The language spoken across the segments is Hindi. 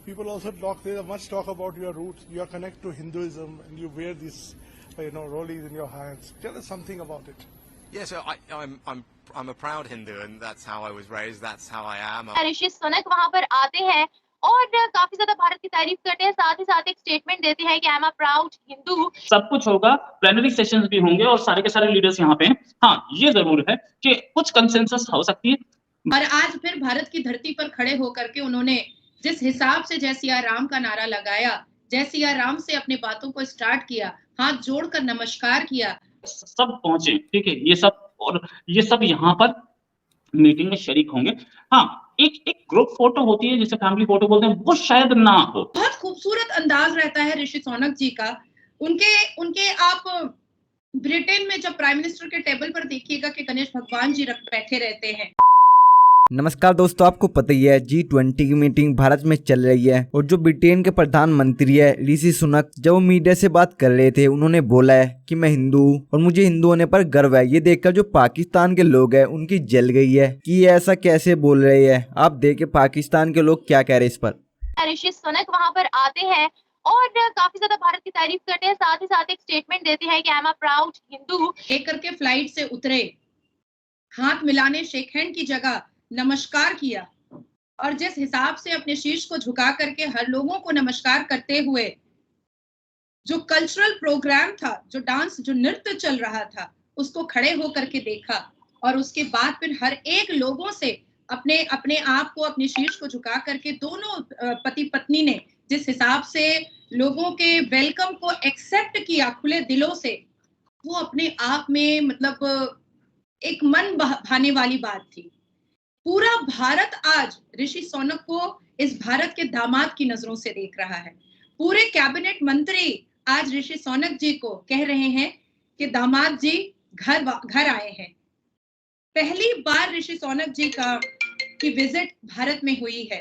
people also talk, there's much talk about your roots, your connect to Hinduism, and you wear these, rolis in your hands. Tell us something about it. Yeah, so I'm a proud Hindu, and that's how I was raised. That's how I am. Rishi Sunak वहां पर आते हैं और काफी ज्यादा भारत की तारीफ करते हैं, साथ ही साथ एक स्टेटमेंट देते हैं कि I am a proud Hindu. सब कुछ होगा, प्लेनरी सेशंस भी होंगे और सारे के सारे लीडर्स यहाँ पे हैं। हाँ, ये जरूर है कि कुछ कंसेंसस हो सकती है। और आज फिर भारत की धरती पर खड़े होकर के उन्होंने जिस हिसाब से जय सिया राम का नारा लगाया, जय सिया राम से अपनी बातों को स्टार्ट किया, हाथ जोड़कर नमस्कार किया, सब पहुंचे, ठीक है, ये सब यहाँ पर मीटिंग में शरीक होंगे। हाँ, एक ग्रुप फोटो होती है जिसे फैमिली फोटो बोलते हैं, वो शायद ना हो। बहुत खूबसूरत अंदाज रहता है ऋषि सोनक जी का। उनके आप ब्रिटेन में जब प्राइम मिनिस्टर के टेबल पर देखिएगा कि गणेश भगवान जी बैठे रहते हैं। नमस्कार दोस्तों, आपको पता ही है G20 की मीटिंग भारत में चल रही है और जो ब्रिटेन के प्रधानमंत्री है ऋषि सुनक, जब वो मीडिया से बात कर रहे थे, उन्होंने बोला है कि मैं हिंदू हूँ और मुझे हिंदू होने पर गर्व है। ये देखकर जो पाकिस्तान के लोग हैं उनकी जल गई है कि ये ऐसा कैसे बोल रहे हैं। आप देखे पाकिस्तान के लोग क्या कह रहे हैं इस पर। ऋषि सुनक वहां पर आते हैं और काफी ज्यादा भारत की तारीफ करते हैं, साथ ही साथ एक स्टेटमेंट देते हैं कि I am a proud Hindu. लेकर के फ्लाइट से उतरे, हाथ मिलाने, शेक हैंड की जगह नमस्कार किया और जिस हिसाब से अपने शीश को झुका करके हर लोगों को नमस्कार करते हुए जो कल्चरल प्रोग्राम था, जो डांस, जो नृत्य चल रहा था, उसको खड़े होकर के देखा और उसके बाद फिर हर एक लोगों से अपने आप को, अपने शीश को झुका करके दोनों पति पत्नी ने जिस हिसाब से लोगों के वेलकम को एक्सेप्ट किया खुले दिलों से, वो अपने आप में मतलब एक मन भाने वाली बात थी। पूरा भारत आज ऋषि सोनक को इस भारत के दामाद की नजरों से देख रहा है। पूरे कैबिनेट मंत्री आज ऋषि सोनक जी को कह रहे हैं कि दामाद जी घर आए हैं। पहली बार ऋषि सोनक जी की विजिट भारत में हुई है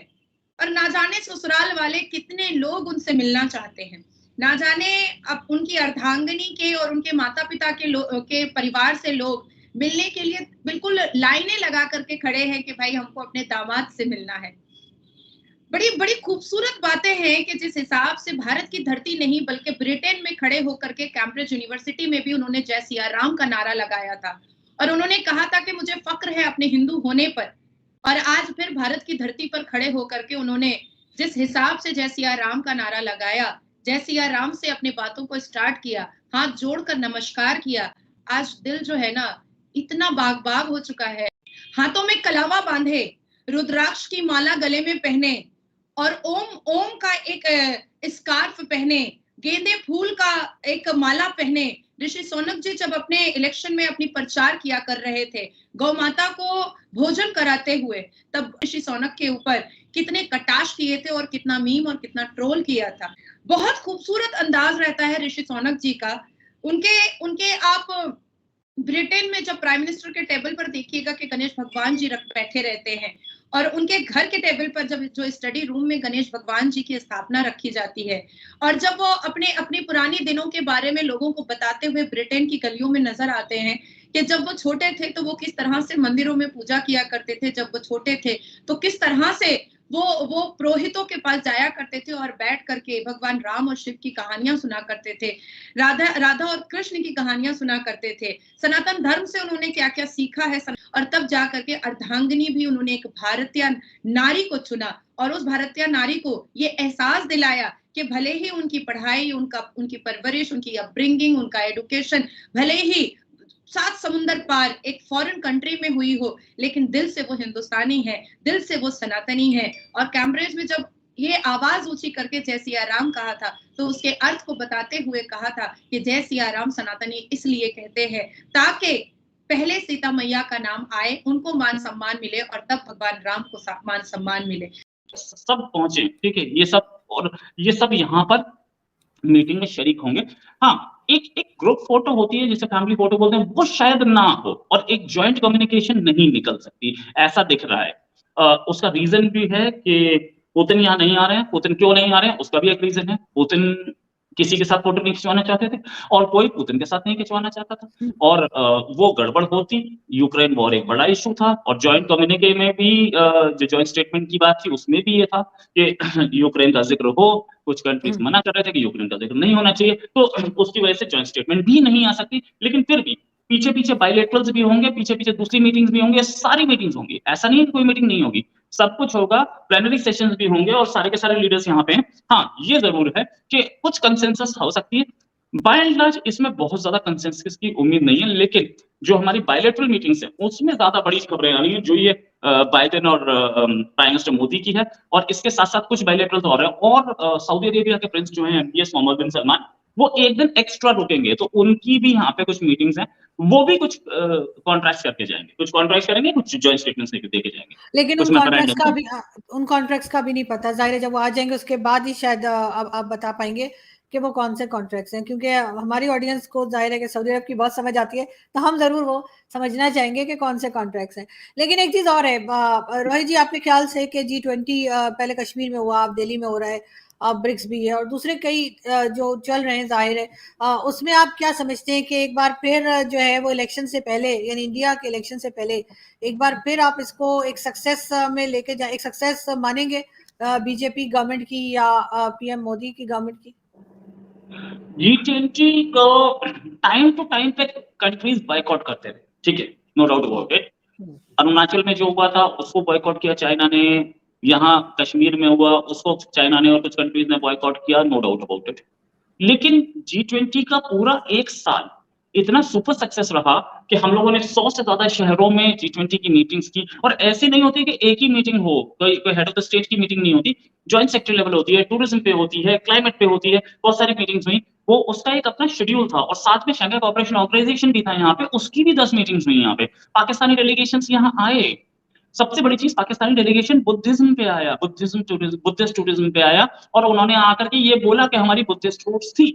और ना जाने ससुराल वाले कितने लोग उनसे मिलना चाहते हैं, ना जाने अब उनकी अर्धांगिनी के और उनके माता पिता के परिवार से लोग मिलने के लिए बिल्कुल लाइनें लगा करके खड़े हैं कि भाई हमको अपने दामाद से मिलना है। बड़ी बड़ी खूबसूरत बातें हैं कि जिस हिसाब से भारत की धरती नहीं बल्कि ब्रिटेन में खड़े होकर के कैम्ब्रिज यूनिवर्सिटी में भी उन्होंने जय सिया राम का नारा लगाया था और उन्होंने कहा था कि मुझे फक्र है अपने हिंदू होने पर। और आज फिर भारत की धरती पर खड़े होकर के उन्होंने जिस हिसाब से जय सिया राम का नारा लगाया, जय सिया राम से अपनी बातों को स्टार्ट किया, हाथ जोड़कर नमस्कार किया, आज दिल जो है ना इतना बाग बाग हो चुका है। हाथों में कलावा बांधे, रुद्राक्ष की माला गले में पहने और ओम का एक स्कार्फ पहने, गेंदे फूल का एक माला पहने ऋषि सोनक जी जब अपने इलेक्शन में अपनी प्रचार किया कर रहे थे, गौ माता को भोजन कराते हुए, तब ऋषि सोनक के ऊपर कितने कटाक्ष किए थे और कितना मीम और कितना ट्रोल किया था। बहुत खूबसूरत अंदाज रहता है ऋषि सोनक जी का। उनके आप ब्रिटेन में जब प्राइम मिनिस्टर के टेबल पर देखिएगा कि गणेश भगवान जी बैठे रहते हैं और उनके घर के टेबल पर जब जो स्टडी रूम में गणेश भगवान जी की स्थापना रखी जाती है और जब वो अपने पुराने दिनों के बारे में लोगों को बताते हुए ब्रिटेन की गलियों में नजर आते हैं कि जब वो छोटे थे तो वो किस तरह से मंदिरों में पूजा किया करते थे, जब वो छोटे थे तो किस तरह से वो पुरोहितों के पास जाया करते थे और बैठ करके भगवान राम और शिव की कहानियां सुना करते थे, राधा और कृष्ण की कहानियां सुना करते थे, सनातन धर्म से उन्होंने क्या क्या सीखा है और तब जा करके अर्धांगिनी भी उन्होंने एक भारतीय नारी को चुना और उस भारतीय नारी को ये एहसास दिलाया कि भले ही उनकी पढ़ाई, उनकी परवरिश, उनकी अपब्रिंगिंग, उनका एडुकेशन भले ही 7 समुंदर पार एक फॉरेन कंट्री में हुई हो, लेकिन दिल से वो हिंदुस्तानी है, दिल से वो सनातनी है। और कैम्ब्रिज में जब ये आवाज ऊंची करके जय सिया राम कहा था तो उसके अर्थ को बताते हुए कहा था कि जय सिया राम सनातनी इसलिए कहते हैं ताकि पहले सीता मैया का नाम आए, उनको मान सम्मान मिले और तब भगवान राम को मान सम्मान मिले। सब पहुंचे, ठीक है, ये सब यहाँ पर मीटिंग में शरीक होंगे। हाँ, एक ग्रुप फोटो होती है जिसे फैमिली फोटो बोलते हैं, वो शायद ना हो और एक जॉइंट कम्युनिकेशन नहीं निकल सकती, ऐसा दिख रहा है। उसका रीजन भी है कि पुतिन यहाँ नहीं आ रहे हैं। पुतिन क्यों नहीं आ रहे हैं उसका भी एक रीजन है। पुतिन किसी के साथ फोटो नहीं खिंचवाना चाहते थे और कोई पुतिन के साथ नहीं खिंचवाना चाहता था। और वो गड़बड़ होती, यूक्रेन वॉर एक बड़ा इशू था और जॉइंट कम्युनिके में भी जो जॉइंट स्टेटमेंट की बात थी उसमें भी ये था कि यूक्रेन का जिक्र हो, कुछ कंट्रीज मना कर रहे थे कि यूक्रेन का जिक्र नहीं होना चाहिए, तो उसकी वजह से जॉइंट स्टेटमेंट भी नहीं आ सकती। लेकिन फिर भी पीछे पीछे बायलैटरल्स भी होंगे, पीछे पीछे दूसरी मीटिंग्स भी होंगी, सारी मीटिंग्स होंगी, ऐसा नहीं है कि कोई मीटिंग नहीं होगी, सब कुछ होगा, प्लेनरी सेशंस भी होंगे और सारे के सारे लीडर्स यहाँ पे हैं। हाँ, ये जरूर है कि कुछ कंसेंसस हो सकती है, बाय एंड लार्ज इसमें बहुत ज्यादा कंसेंसस की उम्मीद नहीं है, लेकिन जो हमारी बायलैटरल मीटिंग्स है उसमें ज्यादा बड़ी खबरें आ रही है, जो ये बाइडेन और प्राइम मिनिस्टर मोदी की है, और इसके साथ साथ कुछ बायलैटरल हो रहे हैं, और सऊदी अरेबिया के प्रिंस जो हैं MBS मोहम्मद बिन सलमान, वो एक दिन एक्स्ट्रा रुकेंगे, तो उनकी भी यहाँ पे कुछ मीटिंग्स हैं, वो भी कुछ कॉन्ट्रैक्ट्स करके जाएंगे, कुछ कॉन्ट्रैक्ट्स करेंगे, कुछ जॉइंट स्टेटमेंट्स देके जाएंगे। लेकिन कुछ उन memorandum कॉन्ट्रैक्ट्स का भी उन कॉन्ट्रैक्ट्स का भी नहीं पता, जाहिर है जब वो आ जाएंगे उसके बाद ही शायद आप बता पाएंगे कि वो कौन से कॉन्ट्रैक्ट्स हैं, क्योंकि हमारी ऑडियंस को जाहिर है कि सऊदी अरब की बहुत समझ आती है, तो हम जरूर वो समझना चाहेंगे कि कौन से कॉन्ट्रैक्ट्स हैं। लेकिन एक चीज और है रोहित जी, आपके ख्याल से कि G20 पहले कश्मीर में हुआ, अब दिल्ली में हो रहा है, अब ब्रिक्स भी है और दूसरे कई जो चल रहे हैं, जाहिर है उसमें आप क्या समझते हैं कि एक बार फिर जो है वो इलेक्शन से पहले, यानी इंडिया के इलेक्शन से पहले एक बार फिर आप इसको एक सक्सेस में लेके जाए, एक सक्सेस मानेंगे बीजेपी गवर्नमेंट की या PM मोदी की गवर्नमेंट की? G20 को टाइम टू टाइम पे कंट्रीज बॉयकॉट करते रहे, ठीक है, no doubt about it. Arunachal में जो हुआ था उसको बॉयकॉट किया चाइना ने, यहाँ कश्मीर में हुआ उसको चाइना ने और कुछ कंट्रीज ने बॉयकॉट किया, नो डाउट अबाउट इट। लेकिन G20 का पूरा एक साल इतना सुपर सक्सेस रहा कि हम लोगों ने 100 से ज्यादा शहरों में G20 की मीटिंग्स की, और ऐसी नहीं होती कि एक ही मीटिंग हो, कोई हेड ऑफ द स्टेट की मीटिंग नहीं होती, जॉइंट सेक्टर लेवल होती है, टूरिज्म पे होती है, क्लाइमेट पे होती है, बहुत सारी मीटिंग्स हुई, वो उसका एक अपना शेड्यूल था, और साथ में शंघाई कोऑपरेशन ऑर्गेनाइजेशन भी था यहाँ पे, उसकी भी 10 मीटिंग्स हुई यहाँ पे, पाकिस्तानी डेलीगेशंस यहाँ आए। सबसे बड़ी चीज, पाकिस्तानी डेलीगेशन बुद्धिज्म पे आया, बुद्धिस्ट टूरिज्म पे आया, और उन्होंने आकर के ये बोला कि हमारी बुद्धिस्ट रूट्स थी,